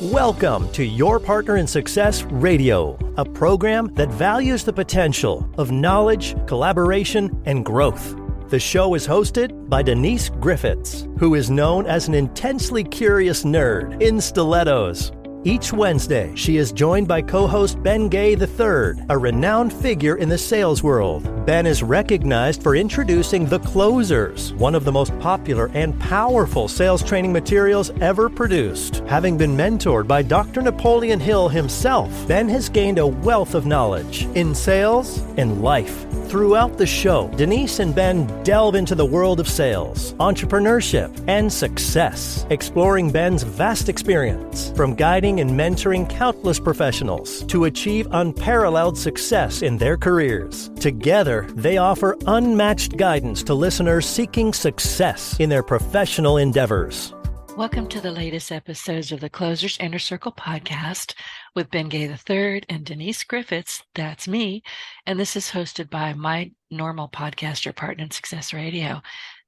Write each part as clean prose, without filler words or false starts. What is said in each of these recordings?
Welcome to Your Partner in Success Radio, a program that values the potential of knowledge, collaboration, and growth. The show is hosted by Denise Griffitts, who is known as an intensely curious nerd in stilettos. Each Wednesday, she is joined by co-host Ben Gay III, a renowned figure in the sales world. Ben is recognized for introducing The Closers, one of the most popular and powerful sales training materials ever produced. Having been mentored by Dr. Napoleon Hill himself, Ben has gained a wealth of knowledge in sales and life. Throughout the show, Denise and Ben delve into the world of sales, entrepreneurship, and success, exploring Ben's vast experience from guiding and mentoring countless professionals to achieve unparalleled success in their careers. Together, they offer unmatched guidance to listeners seeking success in their professional endeavors. Welcome to the latest episodes of the Closers Inner Circle podcast with Ben Gay III and Denise Griffitts. That's me. And this is hosted by my normal podcast, Your Partner in Success Radio.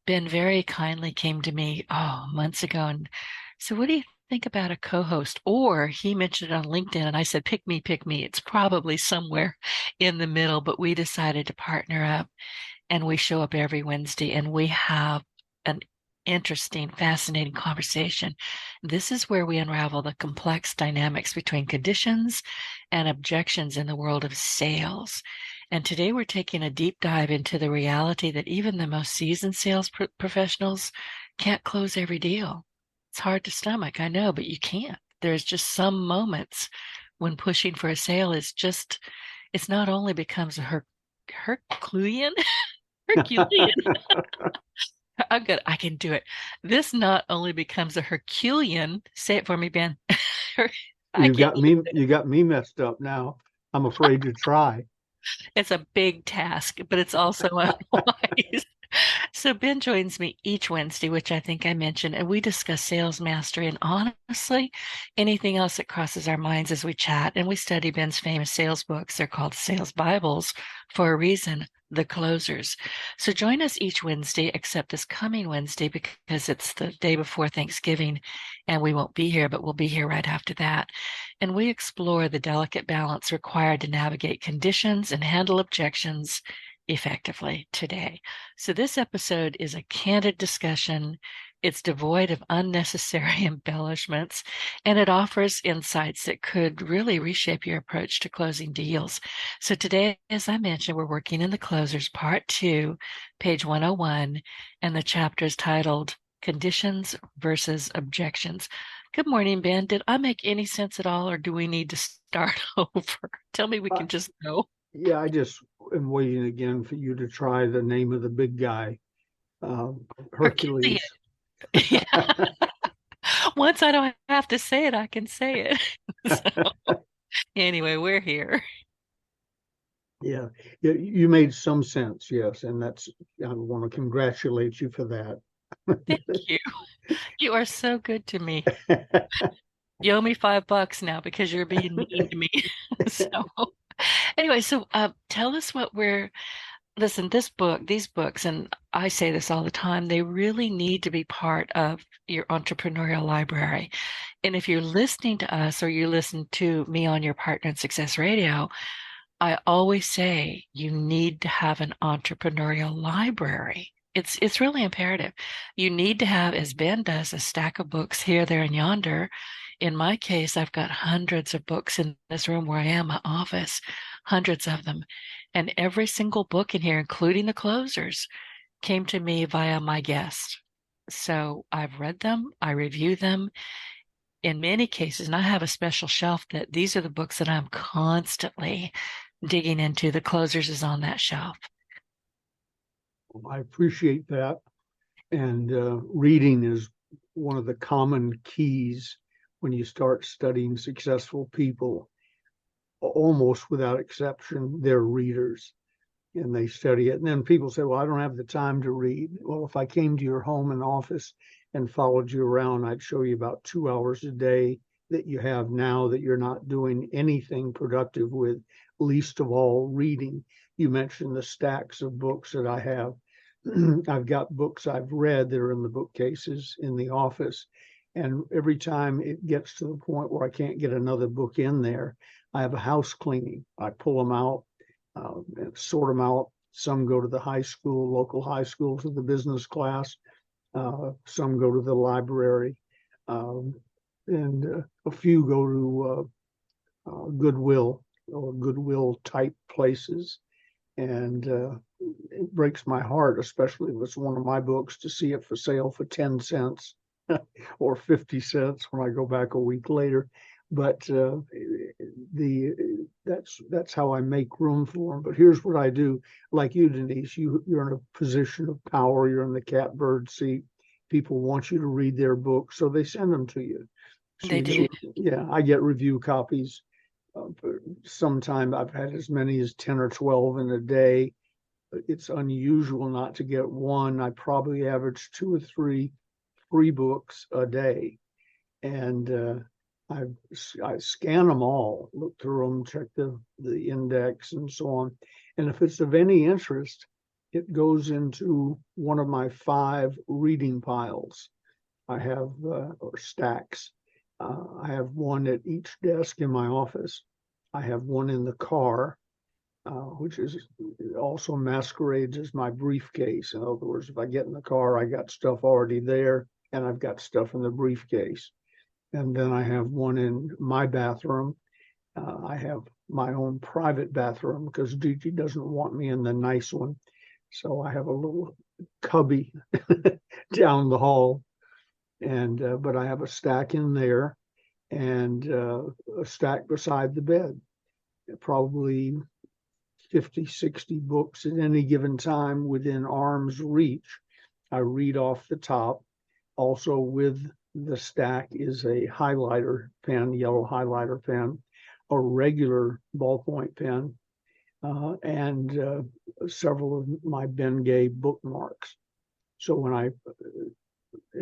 Ben very kindly came to me months ago and said, what do you think about a co-host? Or he mentioned it on LinkedIn and I said, pick me. It's probably somewhere in the middle, but we decided to partner up and we show up every Wednesday and we have an interesting, fascinating conversation. This is where we unravel the complex dynamics between conditions and objections in the world of sales. And today we're taking a deep dive into the reality that even the most seasoned sales professionals can't close every deal. It's hard to stomach, I know, but you can't. There's just some moments when pushing for a sale is just, it's not only becomes a Herculean. I'm good. I can do it. This not only becomes a Herculean. Say it for me, Ben. You got me messed up now. I'm afraid to try. It's a big task, but it's also unwise. So Ben joins me each Wednesday, which I think I mentioned, and we discuss sales mastery and honestly, anything else that crosses our minds as we chat. And we study Ben's famous sales books. They're called Sales Bibles for a reason, The Closers. So join us each Wednesday, except this coming Wednesday, because it's the day before Thanksgiving and we won't be here, but we'll be here right after that. And we explore the delicate balance required to navigate conditions and handle objections effectively today. So this episode is a candid discussion. It's devoid of unnecessary embellishments, and it offers insights that could really reshape your approach to closing deals. So today, as I mentioned, we're working in the Closers Part 2, page 101, and the chapter is titled Conditions versus Objections. Good morning, Ben. Did I make any sense at all, or do we need to start over? Tell me we can just go. Yeah, I just am waiting again for you to try the name of the big guy, Herculean. Yeah. Once I don't have to say it, I can say it. So, anyway, we're here. Yeah, you made some sense, yes, and I want to congratulate you for that. Thank you. You are so good to me. You owe me $5 now because you're being mean to me. So anyway, tell us what listen, these books, and I say this all the time, they really need to be part of your entrepreneurial library. And if you're listening to us or you listen to me on Your Partner in Success Radio, I always say you need to have an entrepreneurial library. It's really imperative. You need to have, as Ben does, a stack of books here, there, and yonder. In my case, I've got hundreds of books in this room where I am, my office, hundreds of them. And every single book in here, including The Closers, came to me via my guest. So I've read them, I review them in many cases, and I have a special shelf that these are the books that I'm constantly digging into. The Closers is on that shelf. I appreciate that. And reading is one of the common keys when you start studying successful people. Almost without exception, they're readers and they study it. And then people say, well, I don't have the time to read. Well, if I came to your home and office and followed you around, I'd show you about 2 hours a day that you have now that you're not doing anything productive with, least of all reading. You mentioned the stacks of books that I have. I've got books I've read that are in the bookcases in the office, And every time it gets to the point where I can't get another book in there, I have a house cleaning. I pull them out, sort them out. Some go to the high school, local high school, to the business class. Some go to the library, and a few go to Goodwill or Goodwill type places. And it breaks my heart, especially if it's one of my books, to see it for sale for 10 cents or 50 cents when I go back a week later. But that's how I make room for them. But here's what I do. Like you, Denise, you're in a position of power. You're in the catbird seat. People want you to read their books, so they send them to you. So They do. Yeah, I get review copies. Sometime I've had as many as 10 or 12 in a day. It's unusual not to get one. I probably average 2 or 3 free books a day. And I scan them all, look through them, check the index and so on. And if it's of any interest, it goes into one of my 5 reading piles. I have, or stacks. I have one at each desk in my office. I have one in the car, which is also masquerades as my briefcase. In other words, if I get in the car, I got stuff already there, and I've got stuff in the briefcase. And then I have one in my bathroom. I have my own private bathroom because Gigi doesn't want me in the nice one. So I have a little cubby down the hall. And but I have a stack in there and a stack beside the bed. Probably 50, 60 books at any given time within arm's reach. I read off the top. Also with the stack is a highlighter pen, yellow highlighter pen, a regular ballpoint pen, and several of my Bengay bookmarks. So when I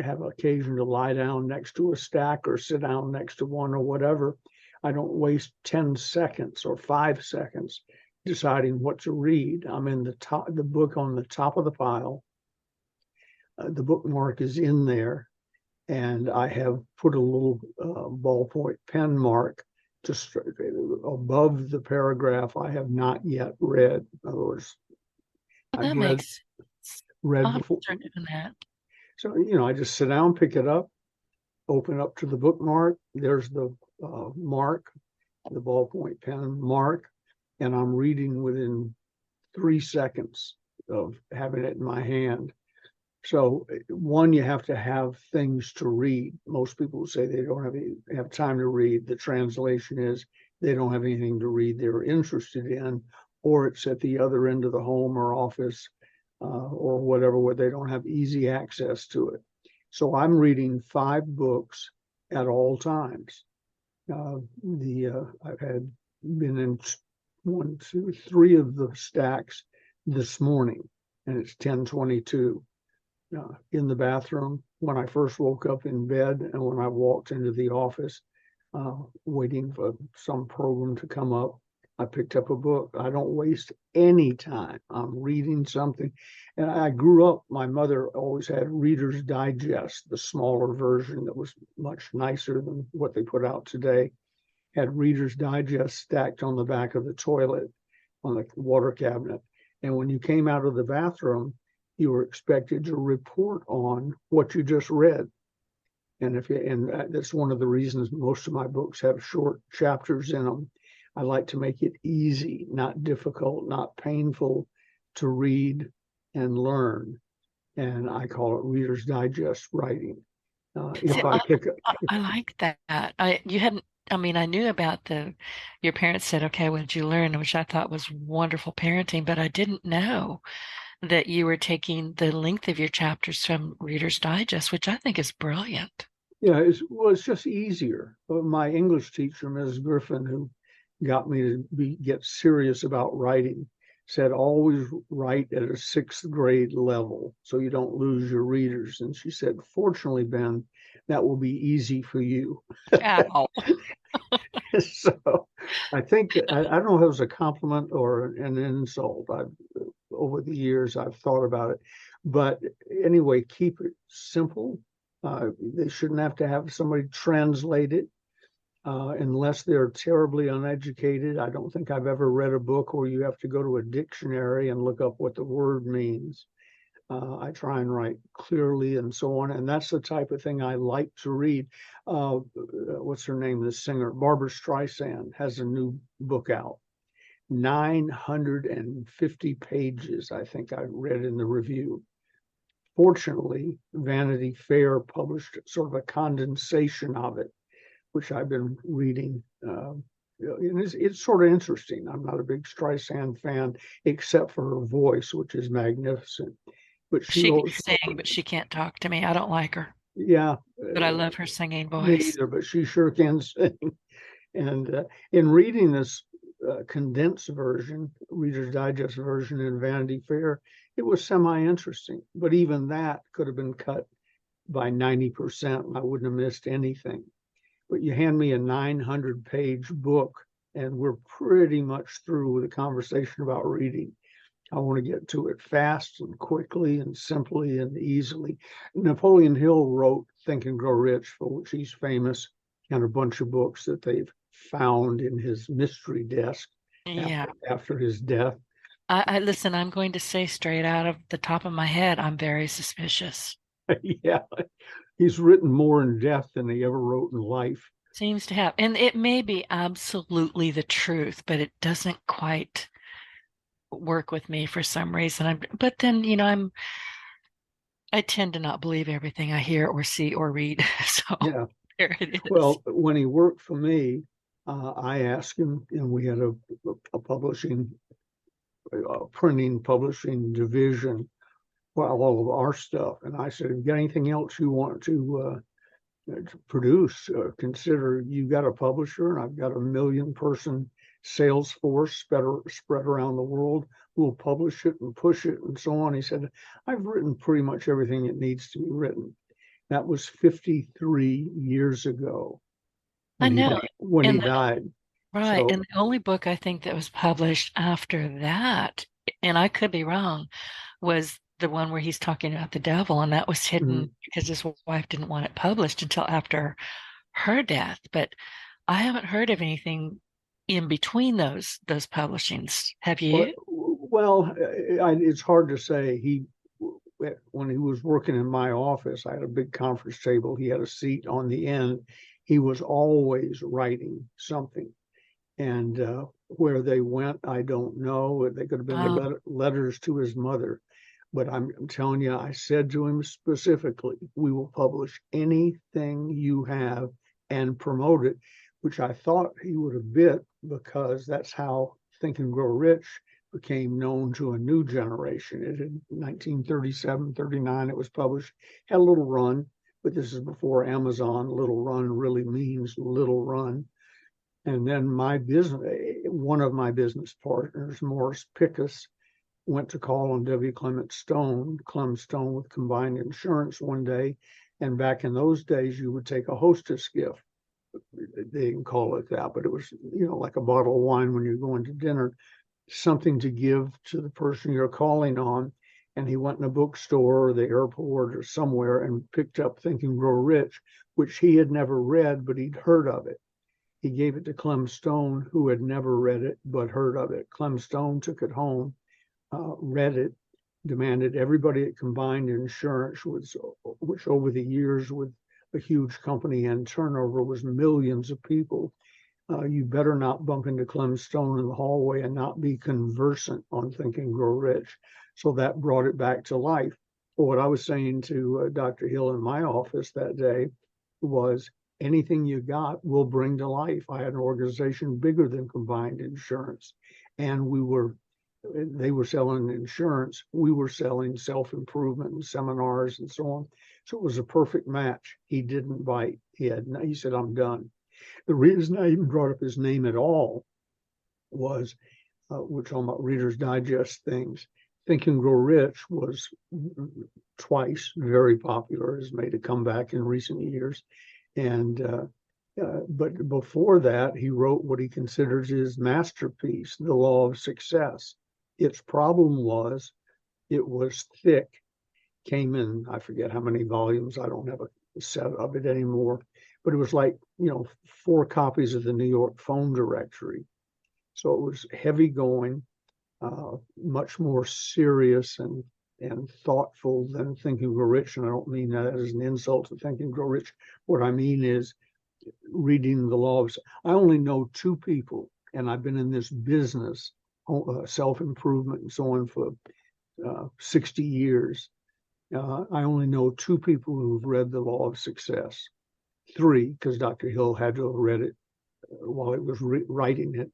have occasion to lie down next to a stack or sit down next to one or whatever, I don't waste 10 seconds or 5 seconds deciding what to read. I'm in the book on the top of the pile. The bookmark is in there, and I have put a little ballpoint pen mark just above the paragraph I have not yet read. In other words, That makes sense. read I'll have to before. start doing that. So, I just sit down, pick it up, open up to the bookmark. There's the mark, the ballpoint pen mark, and I'm reading within 3 seconds of having it in my hand. So one, you have to have things to read. Most people say they don't have time to read. The translation is they don't have anything to read they're interested in, or it's at the other end of the home or office or whatever, where they don't have easy access to it. So I'm reading 5 books at all times. I've been in 1, 2, 3 of the stacks this morning, and it's 10:22. In the bathroom, when I first woke up in bed, and when I walked into the office, waiting for some program to come up, I picked up a book. I don't waste any time. I'm reading something. And I grew up, my mother always had Reader's Digest, the smaller version that was much nicer than what they put out today, had Reader's Digest stacked on the back of the toilet on the water cabinet. And when you came out of the bathroom, you were expected to report on what you just read. And that's one of the reasons most of my books have short chapters in them. I like to make it easy, not difficult, not painful to read and learn. And I call it Reader's Digest writing. I like that. I knew about your parents said, okay, what did you learn? Which I thought was wonderful parenting, but I didn't know that you were taking the length of your chapters from Reader's Digest, which I think is brilliant. Yeah, it's just easier. My English teacher, Ms. Griffin, who got me to get serious about writing, said always write at a 6th grade level so you don't lose your readers. And she said, fortunately, Ben, that will be easy for you. Ow. So I think, I don't know if it was a compliment or an insult. Over the years, I've thought about it. But anyway, keep it simple, They shouldn't have to have somebody translate it unless they're terribly uneducated. I don't think I've ever read a book where you have to go to a dictionary and look up what the word means. I try and write clearly and so on. And that's the type of thing I like to read. What's her name? The singer, Barbara Streisand, has a new book out. 950 pages, I think I read in the review. Fortunately, Vanity Fair published sort of a condensation of it, which I've been reading. And it's sort of interesting. I'm not a big Streisand fan, except for her voice, which is magnificent. But She can sing, but she can't talk to me. I don't like her. Yeah. But I love her singing Me voice. either, but she sure can sing. And in reading this condensed version, Reader's Digest version in Vanity Fair, it was semi-interesting. But even that could have been cut by 90%, and I wouldn't have missed anything. But you hand me a 900-page book, and we're pretty much through with a conversation about reading. I want to get to it fast and quickly and simply and easily. Napoleon Hill wrote Think and Grow Rich, for which he's famous, and a bunch of books that they've found in his mystery desk after his death. I listen, I'm going to say straight out of the top of my head, I'm very suspicious. Yeah, he's written more in death than he ever wrote in life. Seems to have. And it may be absolutely the truth, but it doesn't quite work with me for some reason. But then, I tend to not believe everything I hear or see or read. So yeah, there it is. Well, when he worked for me, I asked him, and we had a printing publishing division for all of our stuff. And I said, "Have you got anything else you want to produce? Consider you got a publisher, and I've got a 1 million person sales force spread around the world. We'll publish it and push it and so on." He said, "I've written pretty much everything that needs to be written." That was 53 years ago. I know. When he died. Right. So, And the only book I think that was published after that, and I could be wrong, was the one where he's talking about the devil, and that was hidden because his wife didn't want it published until after her death. But I haven't heard of anything in between those publishings. Have you? Well, it's hard to say. When he was working in my office, I had a big conference table. He had a seat on the end. He was always writing something. And where they went, I don't know. They could have been letters to his mother. But I'm telling you, I said to him specifically, we will publish anything you have and promote it, which I thought he would have bit, because that's how Think and Grow Rich became known to a new generation. In 1937, 39, it was published, had a little run, but this is before Amazon. Little run really means little run. And then one of my business partners, Morris Pickus, went to call on W. Clem Stone with Combined Insurance one day. And back in those days, you would take a hostess gift. They didn't call it that, but it was, like a bottle of wine when you're going to dinner, something to give to the person you're calling on. And he went in a bookstore or the airport or somewhere and picked up Think and Grow Rich, which he had never read, but he'd heard of it. He gave it to Clem Stone, who had never read it, but heard of it. Clem Stone took it home, read it, demanded everybody at Combined Insurance, which over the years with a huge company and turnover was millions of people, you better not bump into Clem Stone in the hallway and not be conversant on Think and Grow Rich. So that brought it back to life. But what I was saying to Dr. Hill in my office that day was, anything you got, we'll bring to life. I had an organization bigger than Combined Insurance, and they were selling insurance. We were selling self-improvement and seminars and so on. So it was a perfect match. He didn't bite. He said, "I'm done." The reason I even brought up his name at all was, we're talking about Reader's Digest things. Think and Grow Rich was twice very popular, has made a comeback in recent years. But before that, he wrote what he considers his masterpiece, The Law of Success. Its problem was it was thick, came in, I forget how many volumes. I don't have a set of it anymore. But it was like, 4 copies of the New York phone directory. So it was heavy going, much more serious and thoughtful than Think and Grow Rich. And I don't mean that as an insult to Think and Grow Rich. What I mean is reading the laws. I only know 2 people, and I've been in this business, self-improvement and so on, for 60 years. I only know 2 people who've read The Law of Success. 3, because Dr. Hill had to have read it while he was writing it.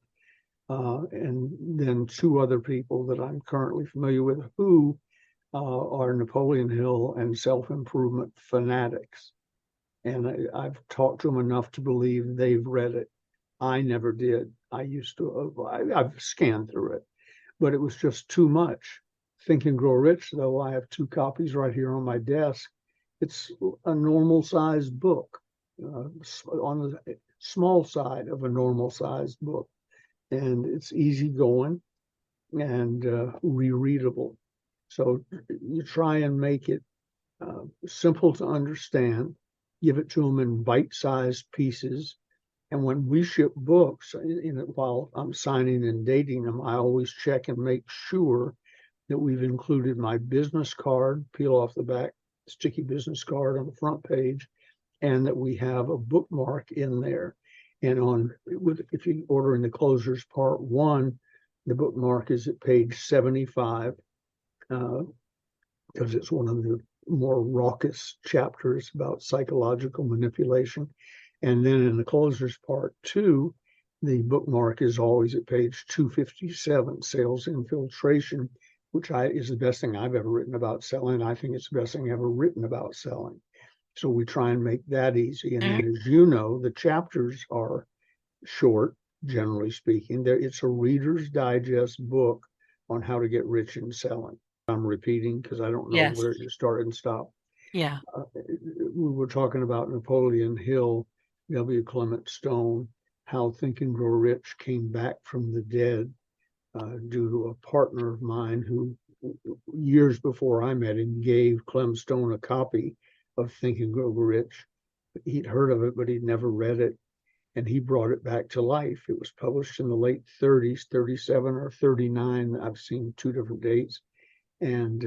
And then 2 other people that I'm currently familiar with who are Napoleon Hill and self-improvement fanatics. And I've talked to them enough to believe they've read it. I never did. I've scanned through it, but it was just too much. Think and Grow Rich, though, I have 2 copies right here on my desk. It's a normal sized book, on the small side of a normal sized book. And it's easy going and rereadable. So you try and make it simple to understand, give it to them in bite-sized pieces. And when we ship books, while I'm signing and dating them, I always check and make sure that we've included my business card, peel off the back, sticky business card on the front page, and that we have a bookmark in there. And if you order in the closers part 1, the bookmark is at page 75, because it's one of the more raucous chapters about psychological manipulation. And then in the closers part 2, the bookmark is always at page 257, sales infiltration, which is the best thing I've ever written about selling. I think it's the best thing ever written about selling. So we try and make that easy. And then, as you know, the chapters are short, generally speaking. It's a Reader's Digest book on how to get rich in selling. I'm repeating because I don't know Yes. where to start and stop. Yeah. We were talking about Napoleon Hill, W. Clement Stone, how Think and Grow Rich came back from the dead due to a partner of mine who, years before I met him, gave Clem Stone a copy of Think and Grow Rich. He'd heard of it, but he'd never read it. And he brought it back to life. It was published in the late 30s, 37 or 39. I've seen 2 different dates. And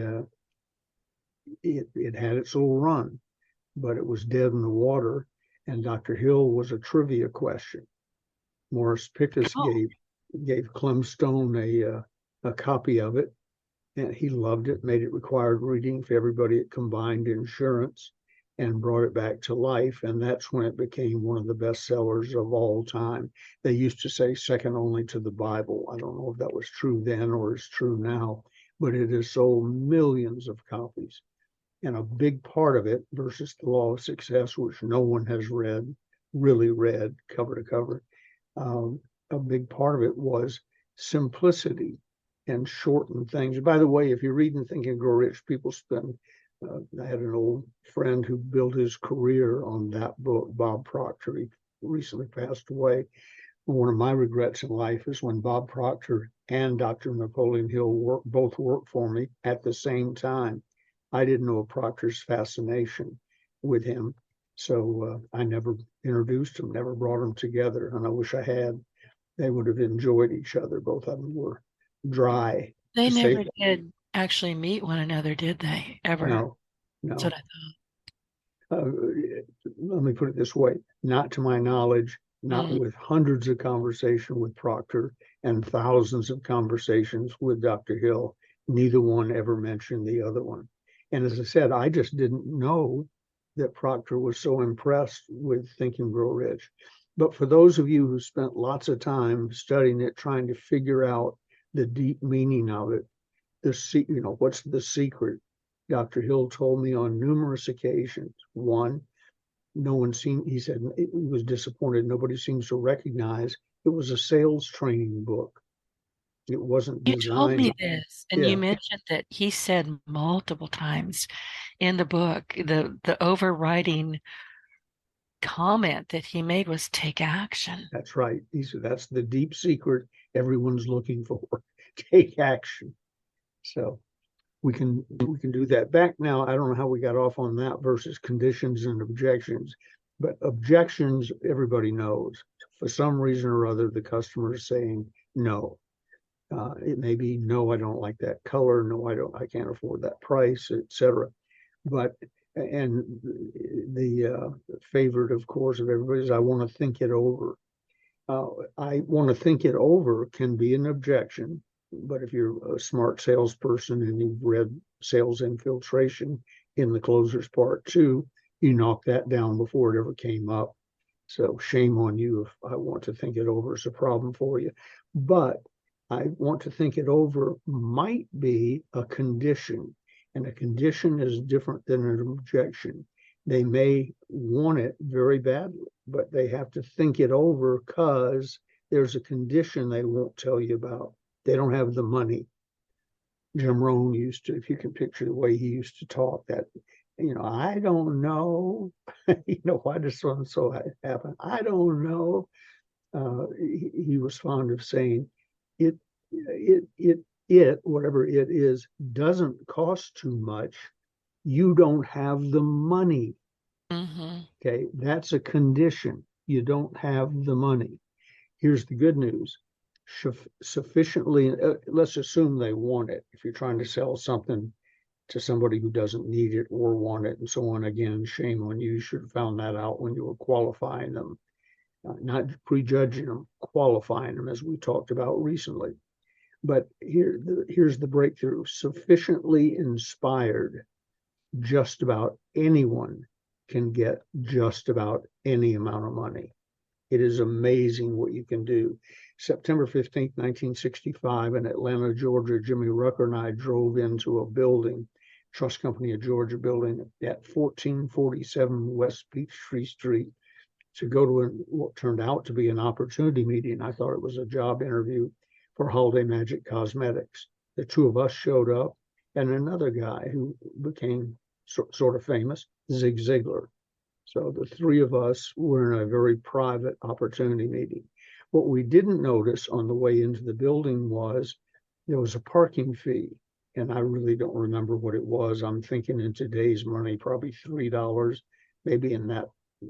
it had its little run, but it was dead in the water. And Dr. Hill was a trivia question. Morris Pickus gave Clem Stone a copy of it, and he loved it, made it required reading for everybody at Combined Insurance, and brought it back to life. And that's when it became one of the best sellers of all time. They used to say second only to the Bible. I don't know if that was true then or is true now, but it has sold millions of copies. And a big part of it, versus The Law of Success, which no one has really read cover to cover, a big part of it was simplicity and shortened things. By the way, if you read and Think and Grow Rich, people spend, I had an old friend who built his career on that book, Bob Proctor. He recently passed away. One of my regrets in life is when Bob Proctor and Dr. Napoleon Hill both worked for me at the same time. I didn't know of Proctor's fascination with him, so I never introduced them, never brought them together, and I wish I had. They would have enjoyed each other. Both of them were dry. They never did actually meet one another, did they? Ever? No. That's what I thought. Let me put it this way. Not to my knowledge, not with hundreds of conversations with Proctor and thousands of conversations with Dr. Hill. Neither one ever mentioned the other one. And as I said, I just didn't know that Proctor was so impressed with Think and Grow Rich. But for those of you who spent lots of time studying it, trying to figure out the deep meaning of it, what's the secret? Dr. Hill told me on numerous occasions. One, he said he was disappointed. Nobody seems to recognize it was a sales training book. It wasn't designed. You told me this, and you mentioned that he said multiple times in the book, the overriding comment that he made was take action. That's right. He said that's the deep secret everyone's looking for. Take action. So we can do that. Back now, I don't know how we got off on that versus conditions and objections, but objections, everybody knows. For some reason or other, the customer is saying no. It may be, no, I don't like that color. No, I can't afford that price, etc. But, and the favorite, of course, of everybody is, I want to think it over. I want to think it over can be an objection, but if you're a smart salesperson and you've read sales infiltration in the closer's part too, you knock that down before it ever came up. So shame on you if I want to think it over is a problem for you. But I want to think it over might be a condition, and a condition is different than an objection. They may want it very badly, but they have to think it over because there's a condition they won't tell you about. They don't have the money. Jim Rohn used to, if you can picture the way he used to talk, that, I don't know, why does so and so happen? I don't know. He was fond of saying, it, whatever it is, doesn't cost too much. You don't have the money. Mm-hmm. Okay, that's a condition. You don't have the money. Here's the good news. Sufficiently, let's assume they want it. If you're trying to sell something to somebody who doesn't need it or want it and so on, again, shame on you. You should have found that out when you were qualifying them, not prejudging them, qualifying them, as we talked about recently. But here's the breakthrough. Sufficiently inspired, just about anyone can get just about any amount of money. It is amazing what you can do. September 15th, 1965, in Atlanta, Georgia, Jimmy Rucker and I drove into a building, Trust Company of Georgia building at 1447 West Peachtree Street, to go to what turned out to be an opportunity meeting. I thought it was a job interview for Holiday Magic Cosmetics. The two of us showed up, and another guy who became sort of famous, Zig Ziglar. So the three of us were in a very private opportunity meeting. What we didn't notice on the way into the building was there was a parking fee, and I really don't remember what it was. I'm thinking in today's money, probably $3, maybe in that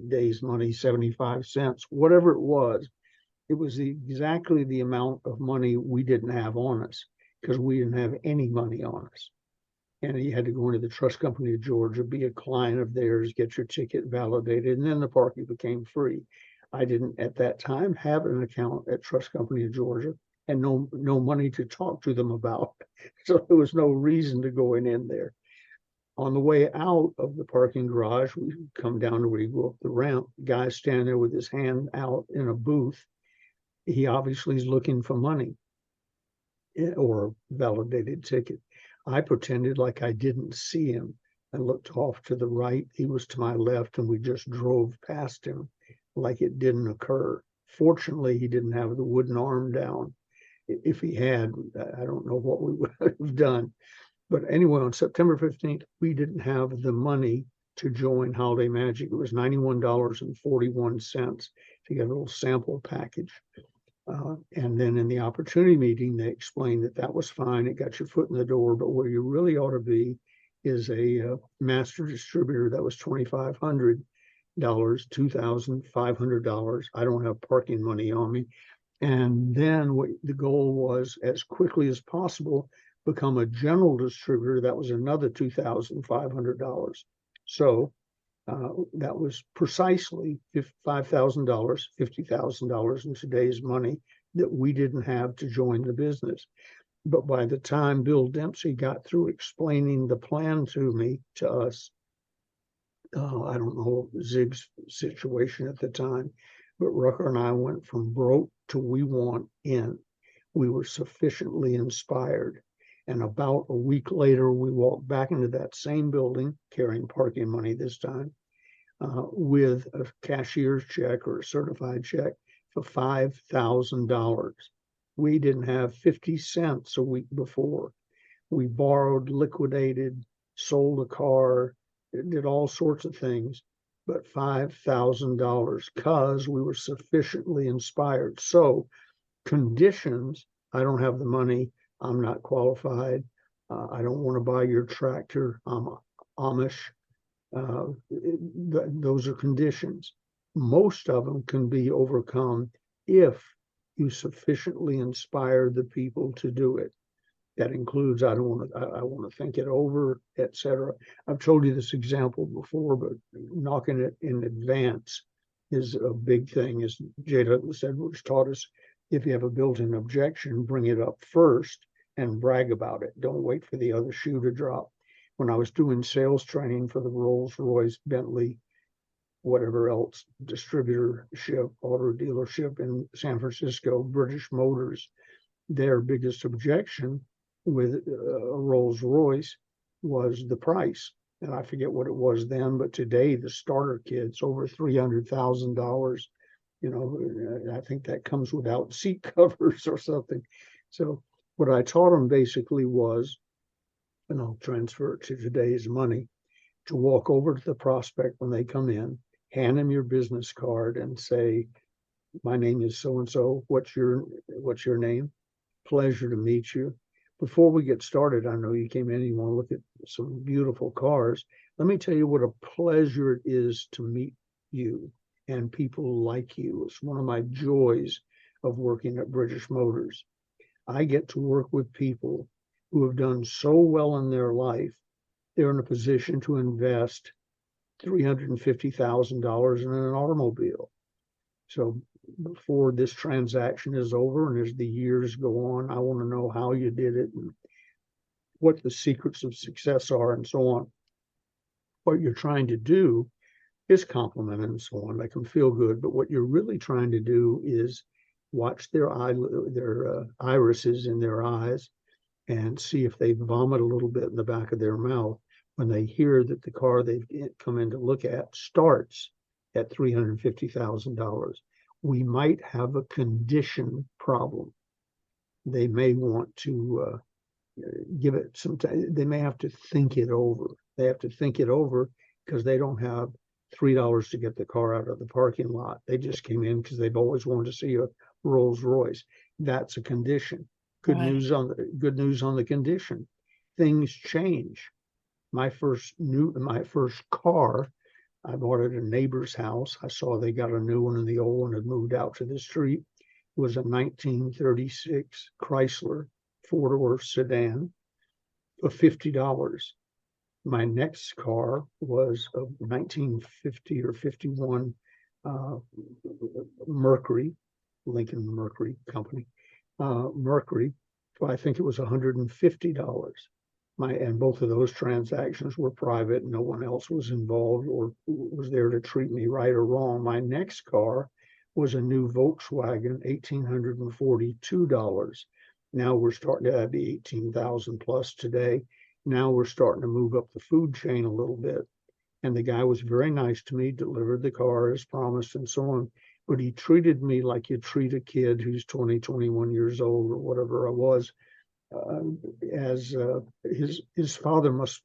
day's money, 75 cents, whatever it was. It was exactly the amount of money we didn't have on us, because we didn't have any money on us. And you had to go into the Trust Company of Georgia, be a client of theirs, get your ticket validated, and then the parking became free. I didn't at that time have an account at Trust Company of Georgia and no money to talk to them about. So there was no reason to going in there. On the way out of the parking garage, we come down to where you go up the ramp. The guy's standing there with his hand out in a booth. He obviously is looking for money or a validated ticket. I pretended like I didn't see him. I looked off to the right. He was to my left, and we just drove past him like it didn't occur. Fortunately, he didn't have the wooden arm down. If he had, I don't know what we would have done. But anyway, on September 15th, we didn't have the money to join Holiday Magic. It was $91.41 to get a little sample package. And then in the opportunity meeting, they explained that was fine. It got your foot in the door, but where you really ought to be is a master distributor. That was $2,500, $2,500. I don't have parking money on me. And then what the goal was, as quickly as possible, become a general distributor. That was another $2,500. So that was precisely $5,000, $50,000 in today's money that we didn't have to join the business. But by the time Bill Dempsey got through explaining the plan to us, I don't know Zig's situation at the time, but Rucker and I went from broke to we want in. We were sufficiently inspired. And about a week later, we walked back into that same building, carrying parking money this time, with a cashier's check or a certified check for $5,000. We didn't have 50 cents a week before. We borrowed, liquidated, sold a car, did all sorts of things, but $5,000 because we were sufficiently inspired. So conditions, I don't have the money, I'm not qualified, I don't want to buy your tractor. I'm Amish. Those are conditions. Most of them can be overcome if you sufficiently inspire the people to do it. That includes, I want to think it over, etc. I've told you this example before, but knocking it in advance is a big thing. As J. Douglas Edwards taught us, if you have a built-in objection, bring it up first and brag about it. Don't wait for the other shoe to drop. When I was doing sales training for the Rolls-Royce, Bentley, whatever else, distributorship, auto dealership in San Francisco, British Motors, their biggest objection with a Rolls-Royce was the price. And I forget what it was then, but today the starter kit's over $300,000. You know, I think that comes without seat covers or something. So what I taught them basically was, and I'll transfer it to today's money, to walk over to the prospect when they come in, hand them your business card and say, my name is so-and-so, what's your name? Pleasure to meet you. Before we get started, I know you came in, you want to look at some beautiful cars. Let me tell you what a pleasure it is to meet you and people like you. It's one of my joys of working at British Motors. I get to work with people who have done so well in their life, they're in a position to invest $350,000 in an automobile. So before this transaction is over and as the years go on, I want to know how you did it and what the secrets of success are and so on. What you're trying to do is compliment and so on. Make them feel good. But what you're really trying to do is watch their irises in their eyes and see if they vomit a little bit in the back of their mouth when they hear that the car they've come in to look at starts at $350,000. We might have a condition problem. They may want to give it some time. They may have to think it over. They have to think it over because they don't have $3 to get the car out of the parking lot. They just came in because they've always wanted to see a Rolls Royce. That's a condition. Good news on the condition. Things change. My first car, I bought at a neighbor's house. I saw they got a new one and the old one had moved out to the street. It was a 1936 Chrysler four-door sedan for $50. My next car was a 1950 or 51 Mercury, Lincoln Mercury Company, Mercury. I think it was $150. And both of those transactions were private. No one else was involved or was there to treat me right or wrong. My next car was a new Volkswagen, $1,842. Now we're starting to be 18,000 plus today. Now we're starting to move up the food chain a little bit. And the guy was very nice to me, delivered the car as promised and so on. But he treated me like you treat a kid who's 20, 21 years old or whatever I was. As his father must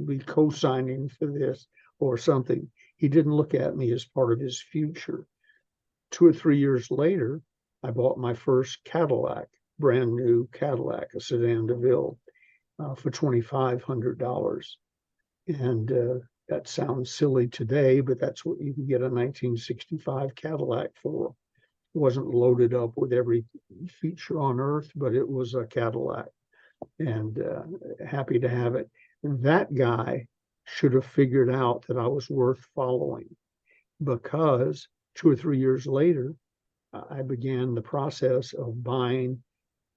be co-signing for this or something. He didn't look at me as part of his future. 2 or 3 years later, I bought my first Cadillac, brand new Cadillac, a sedan DeVille, for $2,500. And that sounds silly today, but that's what you can get a 1965 Cadillac for. Wasn't loaded up with every feature on earth, but it was a Cadillac, and happy to have it. And that guy should have figured out that I was worth following, because 2 or 3 years later, I began the process of buying,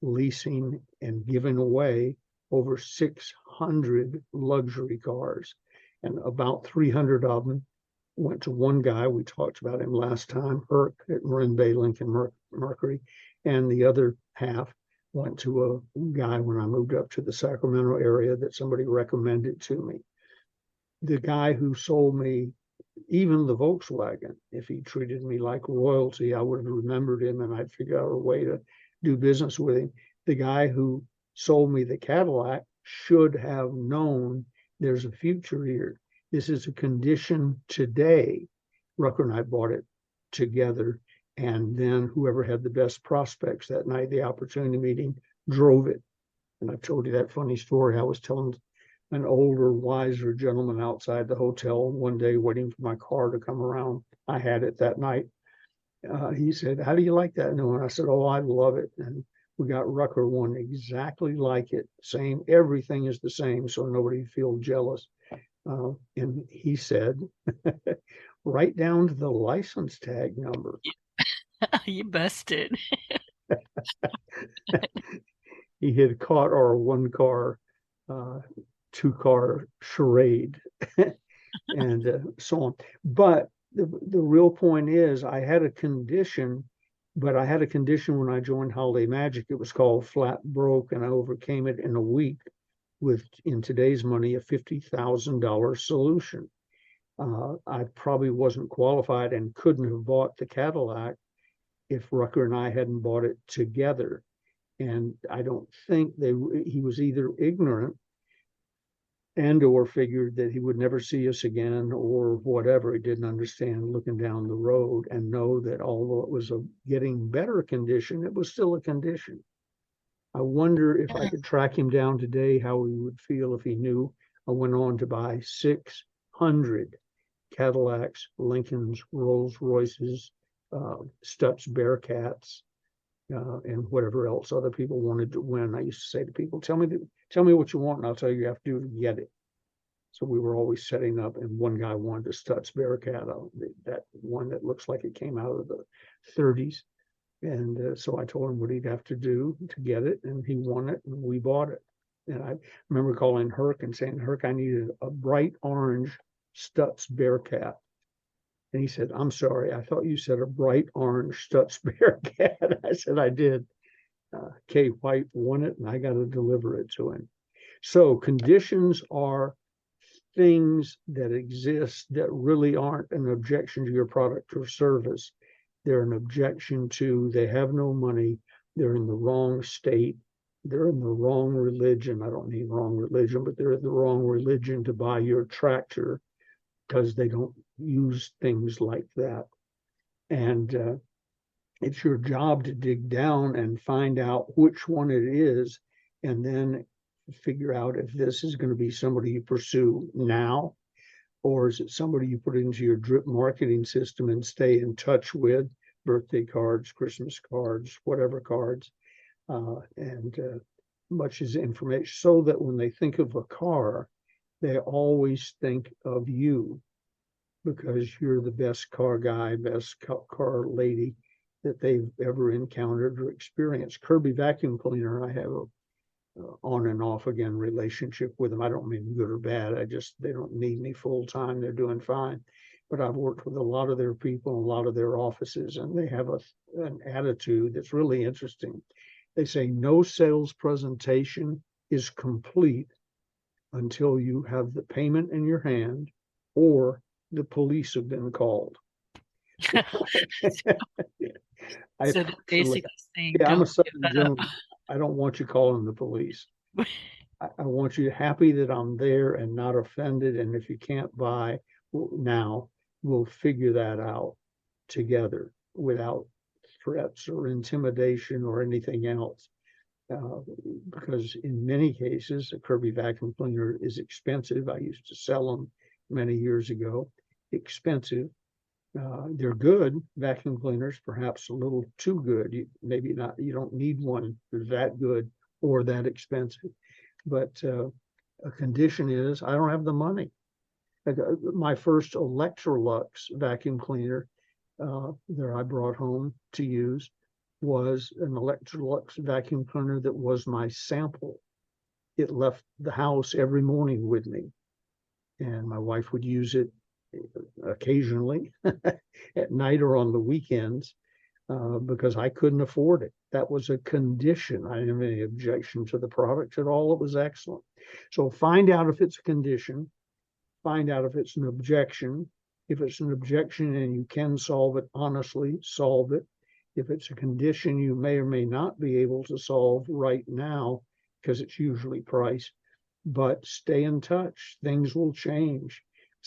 leasing, and giving away over 600 luxury cars, and about 300 of them went to one guy. We talked about him last time, Herc at Marin Bay Lincoln Mercury, and the other half went to a guy when I moved up to the Sacramento area that somebody recommended to me. The guy who sold me even the Volkswagen, if he treated me like royalty, I would have remembered him and I'd figure out a way to do business with him. The guy who sold me the Cadillac should have known there's a future here. This is a condition today. Rucker and I bought it together, and then whoever had the best prospects that night, the opportunity meeting, drove it. And I've told you that funny story. I was telling an older, wiser gentleman outside the hotel one day waiting for my car to come around. I had it that night. He said, "How do you like that new one?" I said, "Oh, I love it." And we got Rucker one exactly like it. Same, everything is the same, so nobody feel jealous. And he said, right down to the license tag number. You busted. He had caught our two car charade and so on. But the real point is, I had a condition, but I had a condition when I joined Holiday Magic. It was called flat broke, and I overcame it in a week with, in today's money, a $50,000 solution. I probably wasn't qualified and couldn't have bought the Cadillac if Rucker and I hadn't bought it together. And I don't think he was either ignorant and or figured that he would never see us again or whatever. He didn't understand looking down the road and know that although it was a getting better condition, it was still a condition. I wonder if I could track him down today, how he would feel if he knew I went on to buy 600 Cadillacs, Lincolns, Rolls Royces, Stutz Bearcats, and whatever else other people wanted to win. I used to say to people, tell me what you want, and I'll tell you what you have to do to get it. So we were always setting up, and one guy wanted a Stutz Bearcat, that one that looks like it came out of the 30s. And so I told him what he'd have to do to get it, and he won it, and we bought it. And I remember calling Herc and saying, "Herc, I needed a bright orange Stutz Bearcat." And he said, "I'm sorry, I thought you said a bright orange Stutz Bearcat." I said, "I did." Kay White won it, and I got to deliver it to him. So conditions are things that exist that really aren't an objection to your product or service. They're an objection to, they have no money, they're in the wrong state, they're in the wrong religion. I don't mean wrong religion, but they're in the wrong religion to buy your tractor because they don't use things like that. And it's your job to dig down and find out which one it is, and then figure out if this is going to be somebody you pursue now, or is it somebody you put into your drip marketing system and stay in touch with, birthday cards, Christmas cards, whatever cards, and much as information, so that when they think of a car, they always think of you, because you're the best car guy, best car lady that they've ever encountered or experienced. Kirby Vacuum Cleaner, I have a on and off again relationship with them. I don't mean good or bad. They don't need me full time. They're doing fine. But I've worked with a lot of their people, a lot of their offices, and they have an attitude that's really interesting. They say no sales presentation is complete until you have the payment in your hand or the police have been called. So the basic thing, I'm a Southern gentleman. I don't want you calling the police. I want you happy that I'm there and not offended. And if you can't buy now, we'll figure that out together without threats or intimidation or anything else. Because in many cases, a Kirby vacuum cleaner is expensive. I used to sell them many years ago. Expensive. They're good vacuum cleaners, perhaps a little too good. Maybe not, you don't need one that's that good or that expensive. But a condition is, I don't have the money. My first Electrolux vacuum cleaner that I brought home to use was an Electrolux vacuum cleaner that was my sample. It left the house every morning with me, and my wife would use it occasionally at night or on the weekends because I couldn't afford it. That was a condition. I didn't have any objection to the product at all. It was excellent. So find out if it's a condition, find out if it's an objection. If it's an objection and you can solve it, honestly, solve it. If it's a condition you may or may not be able to solve right now, because it's usually price, but stay in touch. Things will change.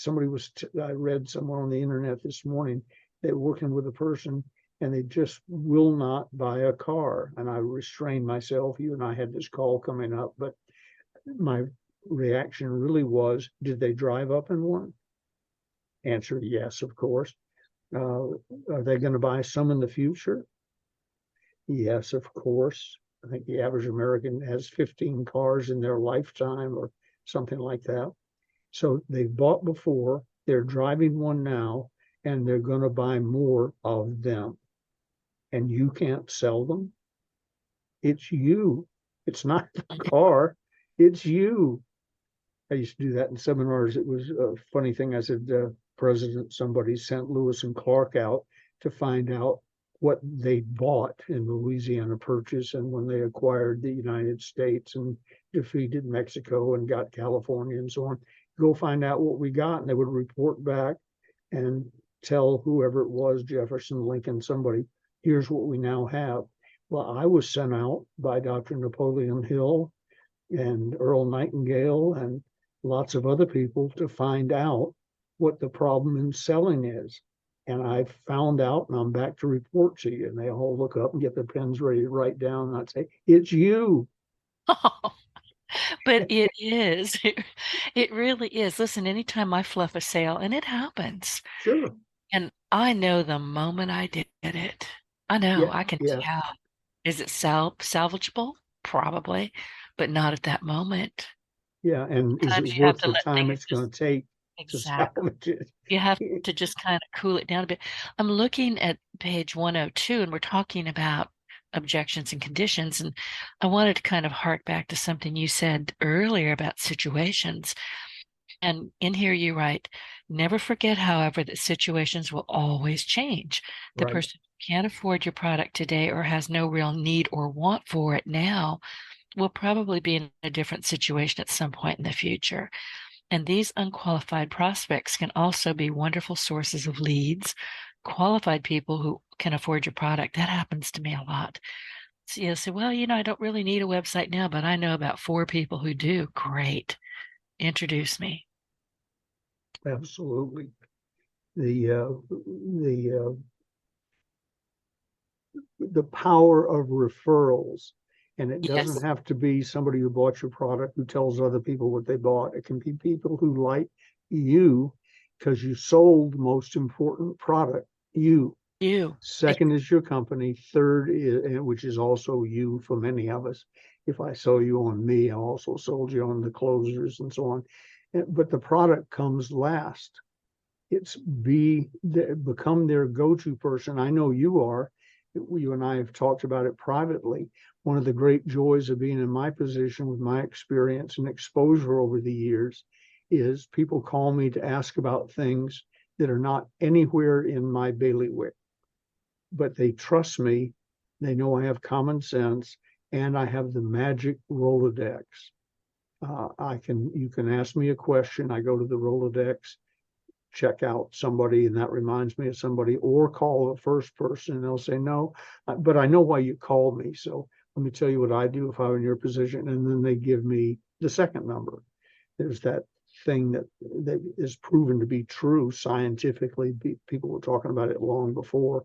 I read somewhere on the internet this morning, they're working with a person and they just will not buy a car. And I restrained myself. You and I had this call coming up, but my reaction really was, did they drive up in one? Answer, yes, of course. Are they going to buy some in the future? Yes, of course. I think the average American has 15 cars in their lifetime or something like that. So they've bought before, they're driving one now, and they're going to buy more of them. And you can't sell them. It's you. It's not the car. It's you. I used to do that in seminars. It was a funny thing. I said, President, somebody sent Lewis and Clark out to find out what they bought in the Louisiana Purchase and when they acquired the United States and defeated Mexico and got California and so on. Go find out what we got. And they would report back and tell whoever it was, Jefferson, Lincoln, somebody, here's what we now have. Well, I was sent out by Dr. Napoleon Hill and Earl Nightingale and lots of other people to find out what the problem in selling is. And I found out, and I'm back to report to you. And they all look up and get their pens ready to write down. And I'd say, it's you. But it is. It really is. Listen, anytime I fluff a sale, and it happens, Sure. and I know the moment I did it, I know, Yeah. I can Yeah. tell. Is it salvageable? Probably, but not at that moment. Yeah. And is it Sometimes you have worth to the let time things it's going just to take to exactly. salvage it? You have to just kind of cool it down a bit. I'm looking at page 102, and we're talking about objections and conditions. And I wanted to kind of hark back to something you said earlier about situations. And in here you write, never forget, however, that situations will always change. The Right. person who can't afford your product today or has no real need or want for it now will probably be in a different situation at some point in the future. And these unqualified prospects can also be wonderful sources of leads. Qualified people who can afford your product, that happens to me a lot. So you say, well, I don't really need a website now, but I know about 4 people who do. Great. Introduce me. Absolutely. The power of referrals. And it doesn't Yes. have to be somebody who bought your product who tells other people what they bought. It can be people who like you because you sold the most important product, you. You. Second is your company. Third is, which is also you for many of us. If I sell you on me, I also sold you on the closers and so on. But the product comes last. It's become their go-to person. I know you are. You and I have talked about it privately. One of the great joys of being in my position with my experience and exposure over the years is people call me to ask about things that are not anywhere in my bailiwick, but they trust me. They know I have common sense and I have the magic Rolodex. You can ask me a question. I go to the Rolodex, check out somebody, and that reminds me of somebody, or call the first person and they'll say, no, but I know why you called me. So let me tell you what I do if I were in your position. And then they give me the second number. There's that thing that is proven to be true scientifically. People were talking about it long before.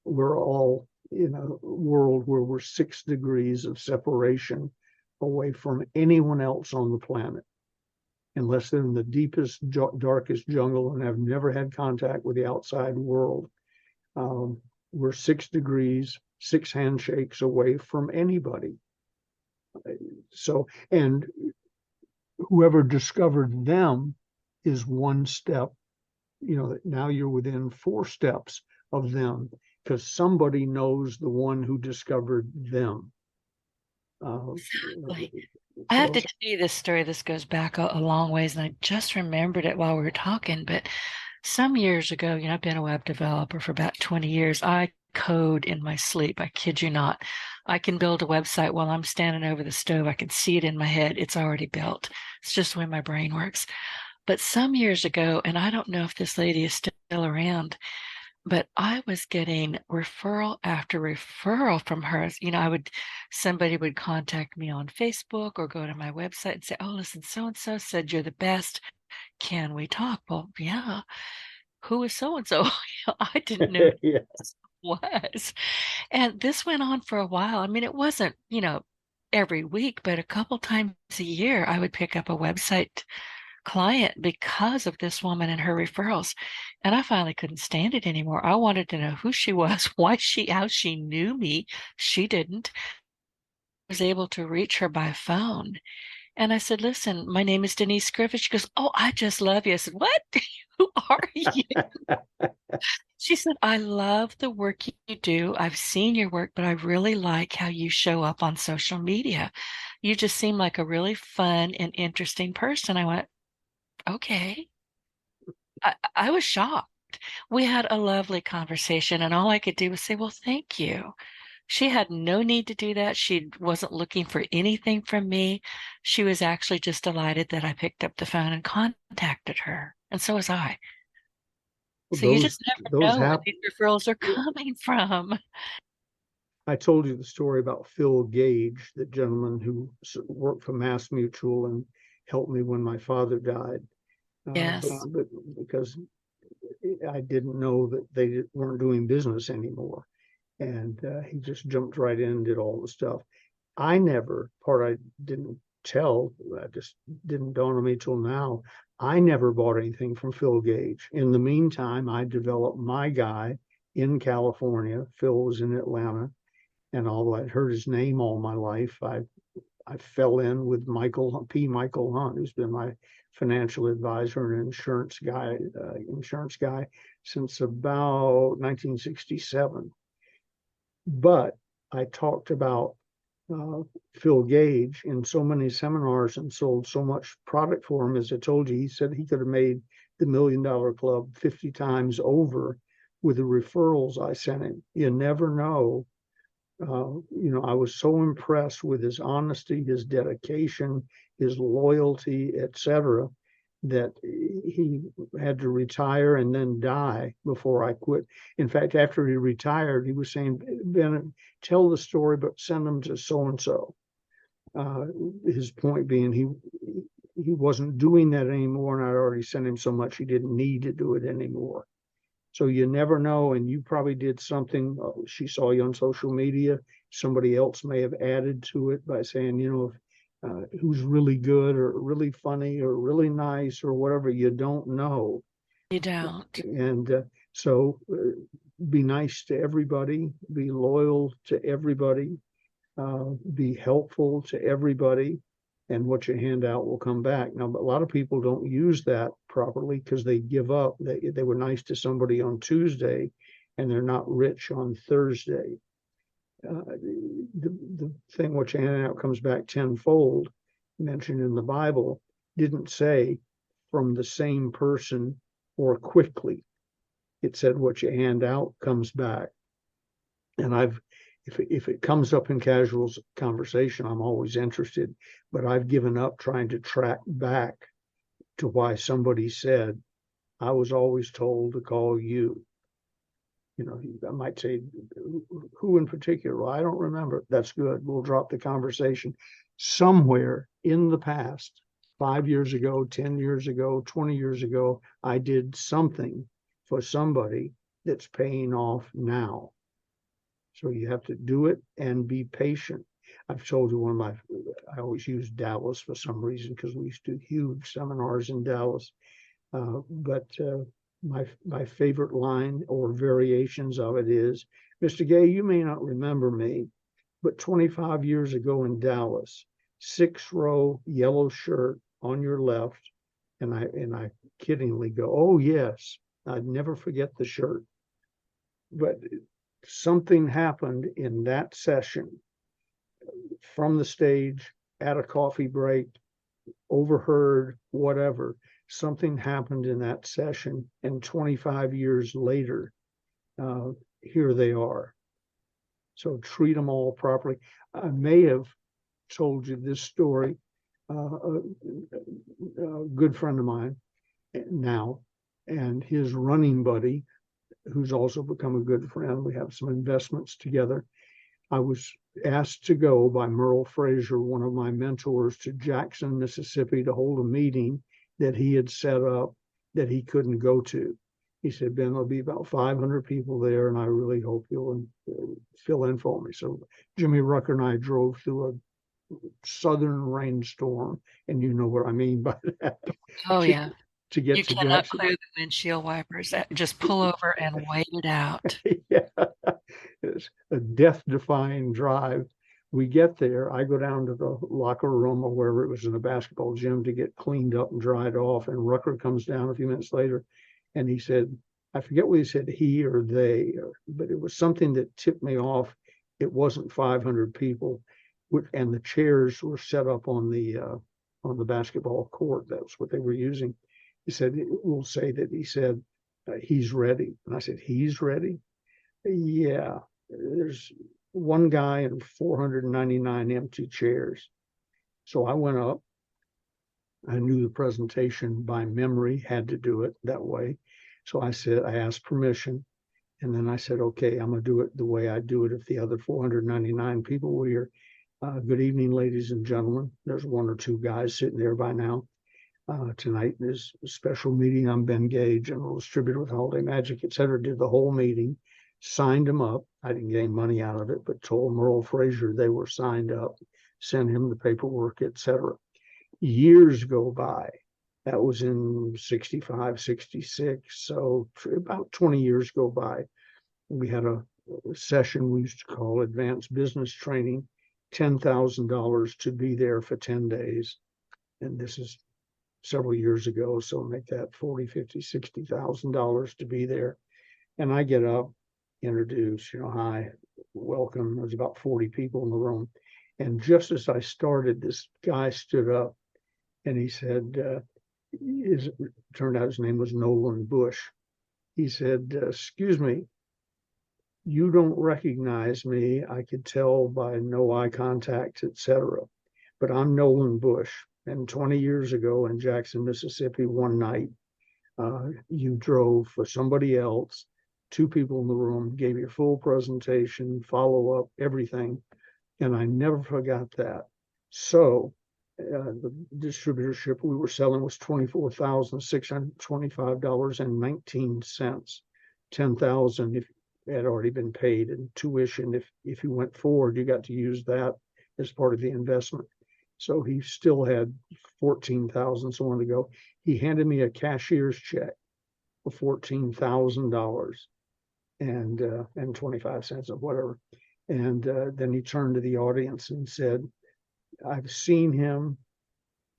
We're all in a world where we're 6 degrees of separation away from anyone else on the planet, unless they're in the deepest, darkest jungle and have never had contact with the outside world. We're 6 degrees, 6 handshakes away from anybody. So, and whoever discovered them is one step, now you're within 4 steps of them because somebody knows the one who discovered them. Exactly. I have to tell you this story. This goes back a long ways, and I just remembered it while we were talking. But some years ago, I've been a web developer for about 20 years. I code in my sleep. I kid you not. I can build a website while I'm standing over the stove. I can see it in my head. It's already built. It's just the way my brain works. But some years ago, and I don't know if this lady is still around, but I was getting referral after referral from her. Somebody would contact me on Facebook or go to my website and say, oh, listen, so-and-so said you're the best. Can we talk? Well, yeah. Who is so-and-so? I didn't know. Yeah. was. And this went on for a while. I mean, it wasn't, every week, but a couple times a year, I would pick up a website client because of this woman and her referrals. And I finally couldn't stand it anymore. I wanted to know who she was, how she knew me. She didn't. I was able to reach her by phone. And I said, listen, my name is Denise Griffitts. She goes, oh, I just love you. I said, what? Who are you? She said, I love the work you do. I've seen your work, but I really like how you show up on social media. You just seem like a really fun and interesting person. I went, okay. I was shocked. We had a lovely conversation, and all I could do was say, well, thank you. She had no need to do that. She wasn't looking for anything from me. She was actually just delighted that I picked up the phone and contacted her. And so was I. So you just never those know where happen. these referrals are coming from. I told you the story about Phil Gage, the gentleman who worked for Mass Mutual and helped me when my father died. Yes. But because I didn't know that they weren't doing business anymore. And he just jumped right in and did all the stuff. I didn't tell, I just didn't dawn on me till now. I never bought anything from Phil Gage. In the meantime, I developed my guy in California. Phil was in Atlanta. And although I'd heard his name all my life, I fell in with Michael Hunt, who's been my financial advisor and insurance guy since about 1967. But I talked about Phil Gage in so many seminars and sold so much product for him. As I told you, he said he could have made the $1 Million Club 50 times over with the referrals I sent him. You never know. I was so impressed with his honesty, his dedication, his loyalty, etc., that he had to retire and then die before I quit. In fact, after he retired, he was saying, Ben, tell the story, but send them to so-and-so. His point being he wasn't doing that anymore, and I'd already sent him so much he didn't need to do it anymore. So you never know, and you probably did something. She saw you on social media. Somebody else may have added to it by saying, who's really good or really funny or really nice or whatever. You don't know. You don't. And so be nice to everybody, be loyal to everybody, be helpful to everybody, and what you hand out will come back. Now, a lot of people don't use that properly because they give up. They were nice to somebody on Tuesday and they're not rich on Thursday. The thing what you hand out comes back tenfold, mentioned in the Bible, didn't say from the same person or quickly. It said what you hand out comes back. And if it comes up in casual conversation, I'm always interested, but I've given up trying to track back to why somebody said, I was always told to call you. I might say, who in particular? Well, I don't remember. That's good. We'll drop the conversation. Somewhere in the past, 5 years ago, 10 years ago, 20 years ago, I did something for somebody that's paying off now. So you have to do it and be patient. I've told you I always use Dallas for some reason because we used to do huge seminars in Dallas. But my favorite line or variations of it is, Mr. Gay, you may not remember me, but 25 years ago in Dallas, 6-row yellow shirt on your left. And I kiddingly go, oh yes, I'd never forget the shirt. But something happened in that session from the stage at a coffee break, overheard, whatever. Something happened in that session, and 25 years later, here they are. So treat them all properly. I may have told you this story. A good friend of mine now, and his running buddy, who's also become a good friend. We have some investments together. I was asked to go by Merle Frazier, one of my mentors, to Jackson, Mississippi to hold a meeting that he had set up that he couldn't go to. He said, Ben, there'll be about 500 people there, and I really hope you'll fill in for me. So Jimmy Rucker and I drove through a southern rainstorm, and you know what I mean by that. Oh, yeah. To get You to cannot Jackson. clear the windshield wipers. Just pull over and wait it out. Yeah, it's a death-defying drive. We get there. I go down to the locker room or wherever it was in the basketball gym to get cleaned up and dried off. And Rucker comes down a few minutes later, and he said, I forget what he said, he or they, but it was something that tipped me off. It wasn't 500 people, and the chairs were set up on the basketball court. That's what they were using. He said, we'll say that he said, he's ready. And I said, he's ready? Yeah, there's one guy and 499 empty chairs. So I went up. I knew the presentation by memory, had to do it that way. So I asked permission. And then I said, okay, I'm going to do it the way I do it if the other 499 people were here. Good evening, ladies and gentlemen. There's one or two guys sitting there by now. Tonight is a special meeting. I'm Ben Gage, general distributor with Holiday Magic, et cetera. Did the whole meeting, signed them up. I didn't gain money out of it, but told Merle Frazier they were signed up, sent him the paperwork, et cetera. Years go by. That was in 65, 66. So about 20 years go by. We had a session we used to call advanced business training, $10,000 to be there for 10 days. And this is several years ago, so make that $40,000, $50,000, $60,000 to be there. And I get up, introduce, hi, welcome. There's about 40 people in the room. And just as I started, this guy stood up and he said, turned out his name was Nolan Bush. He said, excuse me, you don't recognize me. I could tell by no eye contact, etc. But I'm Nolan Bush. And 20 years ago in Jackson, Mississippi, one night, you drove for somebody else, two people in the room, gave your full presentation, follow up, everything. And I never forgot that. So the distributorship we were selling was $24,625.19. $10,000 if it had already been paid, and tuition. If you went forward, you got to use that as part of the investment. So he still had 14,000 so on to go. He handed me a cashier's check for $14,000 and 25 cents or whatever. And then he turned to the audience and said, I've seen him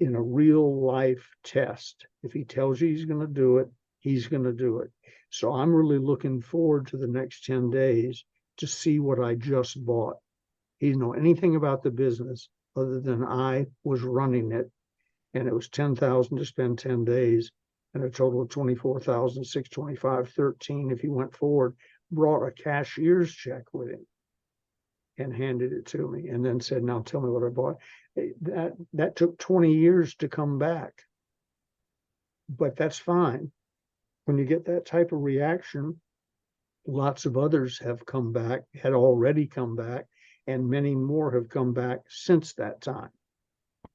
in a real life test. If he tells you he's going to do it, he's going to do it. So I'm really looking forward to the next 10 days to see what I just bought. He didn't know anything about the business other than I was running it. And it was $10,000 to spend 10 days and a total of $24,625, 13 if he went forward, brought a cashier's check with him and handed it to me and then said, now tell me what I bought. That took 20 years to come back, but that's fine. When you get that type of reaction, lots of others have come back, had already come back, and many more have come back since that time.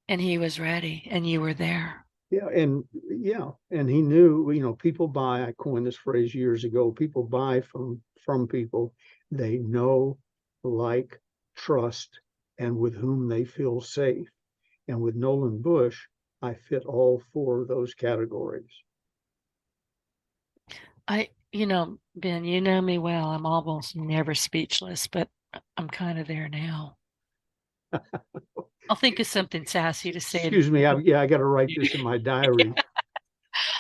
And he was ready and you were there. Yeah, and he knew, people buy, I coined this phrase years ago, people buy from people they know, like, trust, and with whom they feel safe. And with Nolan Bush, I fit all four of those categories. Ben, you know me well. I'm almost never speechless, but I'm kind of there now. I'll think of something sassy to say. Excuse me. I got to write this in my diary.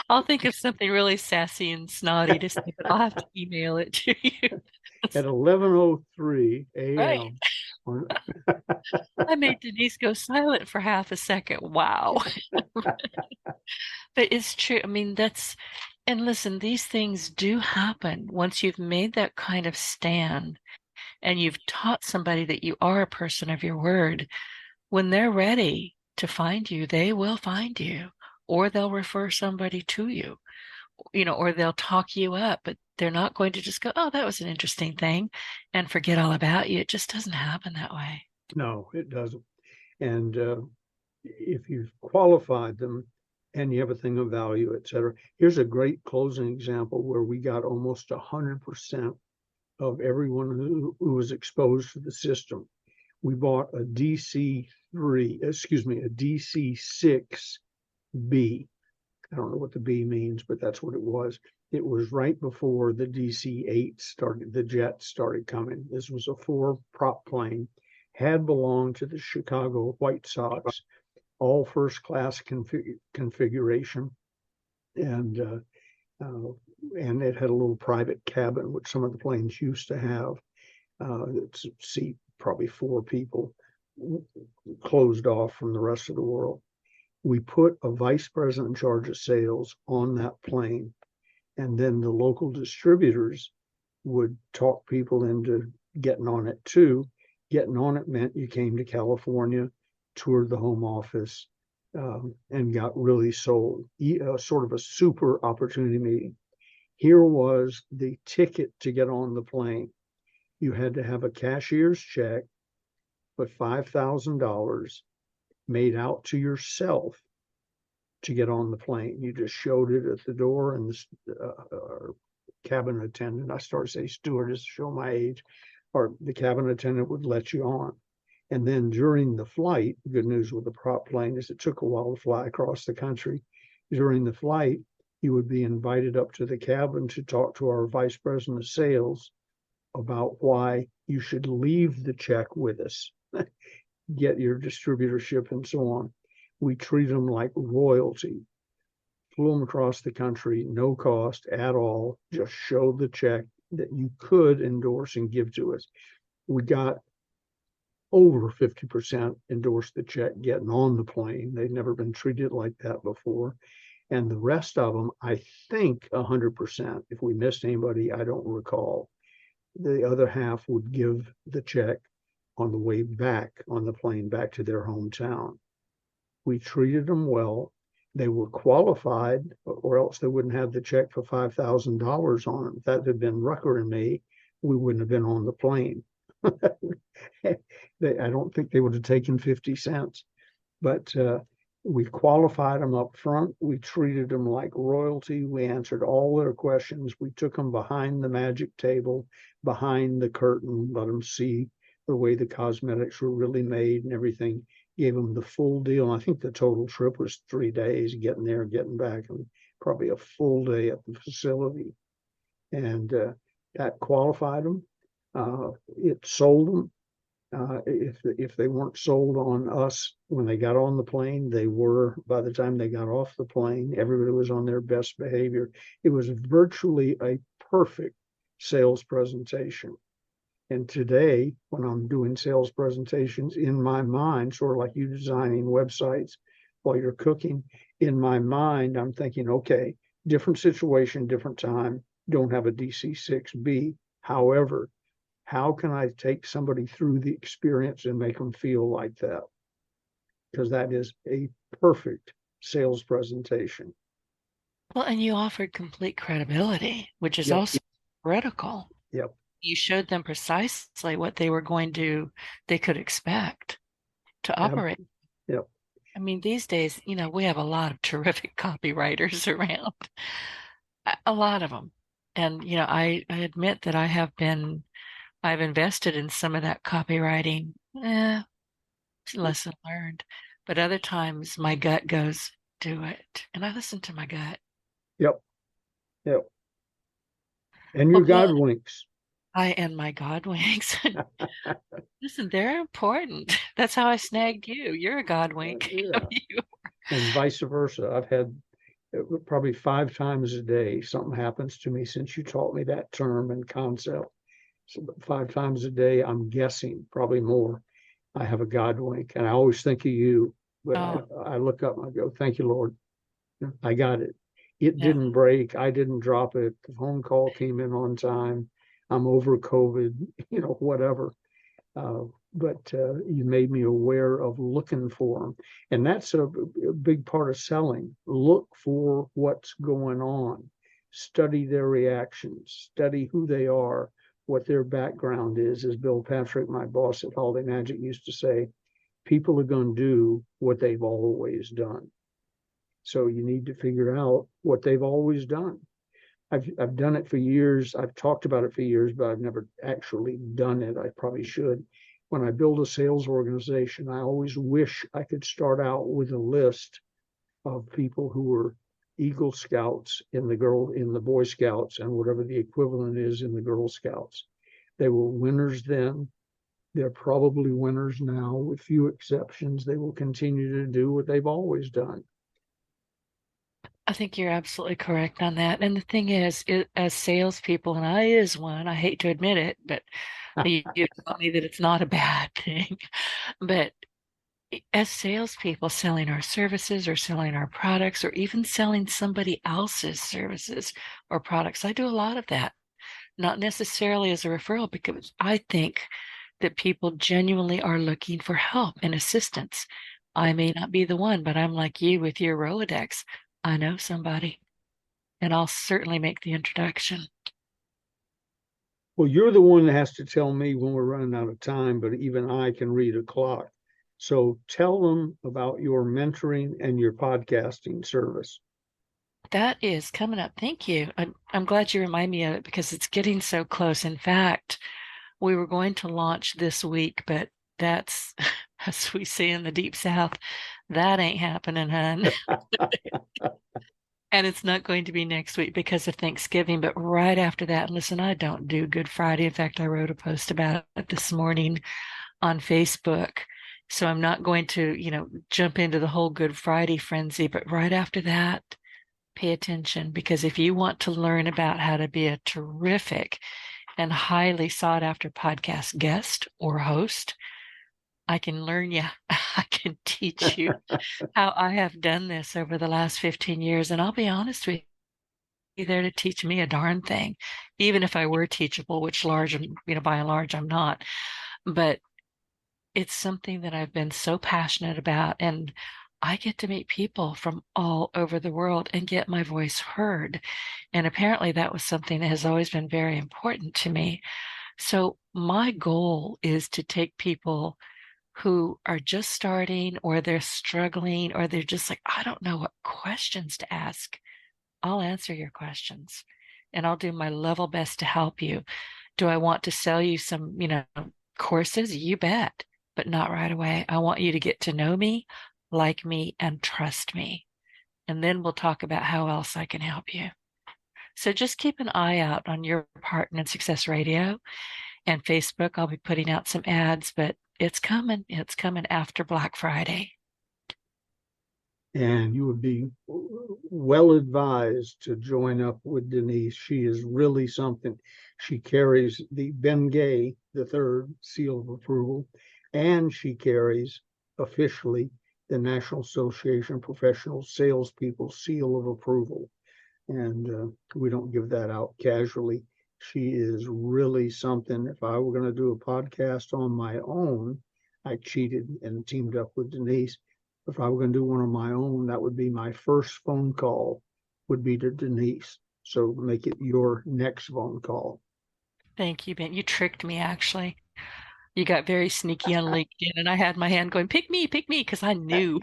I'll think of something really sassy and snotty to say, but I'll have to email it to you. At 11:03 a.m. Right. I made Denise go silent for half a second. Wow. But it's true. I mean, and listen, these things do happen once you've made that kind of stand and you've taught somebody that you are a person of your word. When they're ready to find you, they will find you, or they'll refer somebody to you, or they'll talk you up, but they're not going to just go, oh, that was an interesting thing, and forget all about you. It just doesn't happen that way. No, it doesn't. And if you've qualified them, and you have a thing of value, et cetera. Here's a great closing example where we got almost 100% of everyone who was exposed to the system. We bought a DC6B. I don't know what the B means, but that's what it was. It was right before the DC-8 started, the jets started coming. This was a 4-prop plane, had belonged to the Chicago White Sox, all first-class configuration, and it had a little private cabin, which some of the planes used to have. It's seat probably 4 people, closed off from the rest of the world. We put a vice president in charge of sales on that plane, and then the local distributors would talk people into getting on it too. Getting on it meant you came to California, toured the home office, and got really sold. Sort of a super opportunity meeting. Here was the ticket to get on the plane. You had to have a cashier's check with $5,000 made out to yourself to get on the plane. You just showed it at the door, and the cabin attendant, I started to say stewardess to show my age, or the cabin attendant would let you on. And then during the flight, good news with the prop plane is it took a while to fly across the country. During the flight, you would be invited up to the cabin to talk to our vice president of sales about why you should leave the check with us, get your distributorship and so on. We treat them like royalty. Flew them across the country, no cost at all, just show the check that you could endorse and give to us. We got over 50% endorsed the check getting on the plane. They'd never been treated like that before. And the rest of them, I think 100%. If we missed anybody, I don't recall. The other half would give the check on the way back on the plane back to their hometown. We treated them well. They were qualified, or else they wouldn't have the check for $5,000 on it. If that had been Rucker and me, we wouldn't have been on the plane. I don't think they would have taken 50 cents, but we qualified them up front. We treated them like royalty. We answered all their questions. We took them behind the magic table, behind the curtain, let them see the way the cosmetics were really made and everything. Gave them the full deal. I think the total trip was 3 days, getting there, getting back, and probably a full day at the facility. And that qualified them. It sold them. If they weren't sold on us when they got on the plane, they were by the time they got off the plane. Everybody was on their best behavior. It was virtually a perfect sales presentation. And today, when I'm doing sales presentations, in my mind, sort of like you designing websites while you're cooking, in my mind, I'm thinking, okay, different situation, different time, don't have a DC6B. However, how can I take somebody through the experience and make them feel like that? Because that is a perfect sales presentation. Well, and you offered complete credibility, which is also critical. Yep. You showed them precisely what they could expect to operate. Yep. I mean, these days, we have a lot of terrific copywriters around, a lot of them. And, I admit that I've invested in some of that copywriting, lesson learned. But other times my gut goes, do it. And I listen to my gut. Yep. And your God winks. And my God winks. Listen, they're important. That's how I snagged you. You're a God wink. Yeah. And vice versa. I've had probably 5 times a day something happens to me since you taught me that term and concept. So 5 times a day, I'm guessing, probably more, I have a God wink. And I always think of you, but I look up and I go, thank you, Lord. I got it. It didn't break. I didn't drop it. The phone call came in on time. I'm over COVID, whatever. But you made me aware of looking for them. And that's a big part of selling. Look for what's going on. Study their reactions. Study who they are, what their background is. As Bill Patrick, my boss at Holiday Magic, used to say, people are going to do what they've always done. So you need to figure out what they've always done. I've done it for years. I've talked about it for years, but I've never actually done it. I probably should. When I build a sales organization, I always wish I could start out with a list of people who were Eagle Scouts in the Boy Scouts and whatever the equivalent is in the Girl Scouts. They were winners then. They're probably winners now, with few exceptions. They will continue to do what they've always done. I think you're absolutely correct on that. And the thing is, as salespeople, and I is one, I hate to admit it, but you taught me that it's not a bad thing. But as salespeople selling our services or selling our products or even selling somebody else's services or products, I do a lot of that. Not necessarily as a referral, because I think that people genuinely are looking for help and assistance. I may not be the one, but I'm like you with your Rolodex. I know somebody, and I'll certainly make the introduction. Well, you're the one that has to tell me when we're running out of time, but even I can read a clock. So tell them about your mentoring and your podcasting service. That is coming up. Thank you. I'm glad you remind me of it because it's getting so close. In fact, we were going to launch this week, but that's, as we say in the Deep South, that ain't happening, hun. And it's not going to be next week because of Thanksgiving, but right after that, listen, I don't do Good Friday. In fact, I wrote a post about it this morning on Facebook. So I'm not going to, jump into the whole Good Friday frenzy, but right after that, pay attention, because if you want to learn about how to be a terrific and highly sought after podcast guest or host, I can learn you. I can teach you how I have done this over the last 15 years. And I'll be honest with you, there to teach me a darn thing, even if I were teachable, which by and large, I'm not. But it's something that I've been so passionate about. And I get to meet people from all over the world and get my voice heard. And apparently that was something that has always been very important to me. So my goal is to take people who are just starting, or they're struggling, or they're just like, I don't know what questions to ask. I'll answer your questions and I'll do my level best to help you. Do I want to sell you some, courses? You bet, but not right away. I want you to get to know me, like me, and trust me. And then we'll talk about how else I can help you. So just keep an eye out on your Partner in Success Radio and Facebook. I'll be putting out some ads, but it's coming. It's coming after Black Friday. And you would be well advised to join up with Denise. She is really something. She carries the Bengay III seal of approval, and she carries officially the National Association of Professional Salespeople seal of approval. And we don't give that out casually. She is really something. If I were going to do a podcast on my own, I cheated and teamed up with Denise. If I were going to do one on my own, that would be my first phone call would be to Denise. So make it your next phone call. Thank you, Ben. You tricked me, actually. You got very sneaky on LinkedIn, and I had my hand going, pick me, because I knew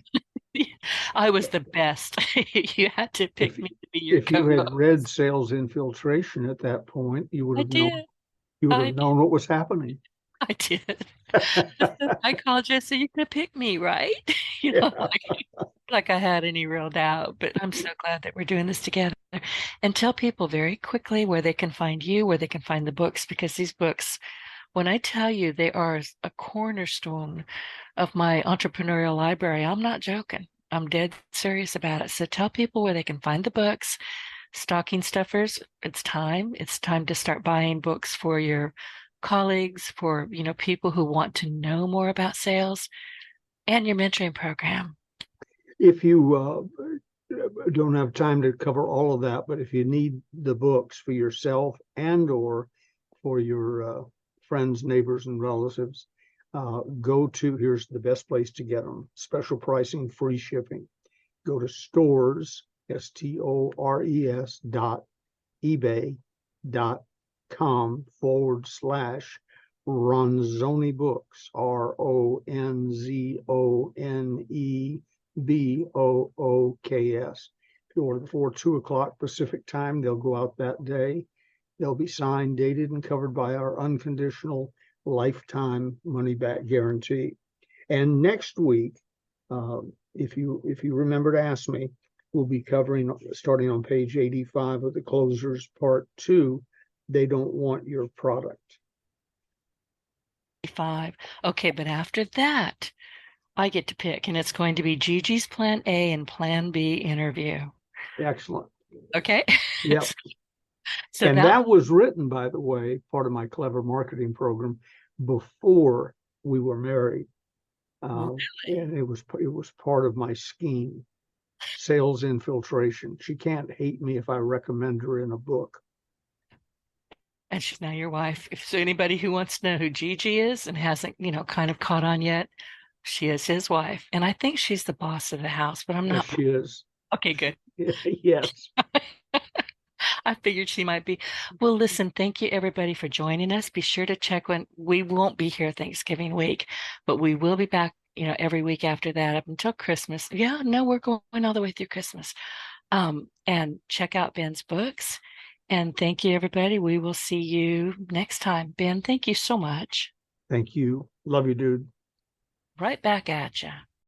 I was the best. You had to pick me to be your If you had co-host. read Sales Infiltration at that point, you would I have known. did. You would I have known what was happening. I did. I called you, so you're gonna pick me, right? Yeah. Like I had any real doubt. But I'm so glad that we're doing this together. And tell people very quickly where they can find you, where they can find the books, because these books, when I tell you they are a cornerstone of my entrepreneurial library, I'm not joking. I'm dead serious about it. So tell people where they can find the books. Stocking stuffers, it's time. It's time to start buying books for your colleagues, for people who want to know more about sales, and your mentoring program. If you don't have time to cover all of that, but if you need the books for yourself and or for your friends, neighbors, and relatives, here's the best place to get them. Special pricing, free shipping. Go to stores, stores.ebay.com/Ronzoni Books, RONZONE BOOKS. If you order before 2 o'clock Pacific time, they'll go out that day. They'll be signed, dated, and covered by our unconditional lifetime money back guarantee. And next week, if you remember to ask me, we'll be covering, starting on page 85 of the closers, part 2. They don't want your product. 5. Okay, but after that, I get to pick, and it's going to be Gigi's Plan A and Plan B interview. Excellent. Okay. Yep. So and that was written, by the way, part of my clever marketing program before we were married. Really? And it was part of my scheme. Sales infiltration. She can't hate me if I recommend her in a book. And she's now your wife. If so, anybody who wants to know who Gigi is and hasn't, kind of caught on yet, she is his wife. And I think she's the boss of the house, but I'm not. Yes, she is. Okay, good. Yes. I figured she might be. Well, listen, thank you everybody for joining us. Be sure to check when we won't be here Thanksgiving week, but we will be back, every week after that up until Christmas. Yeah, no, we're going all the way through Christmas. And check out Ben's books. And thank you, everybody. We will see you next time. Ben, thank you so much. Thank you. Love you, dude. Right back at you.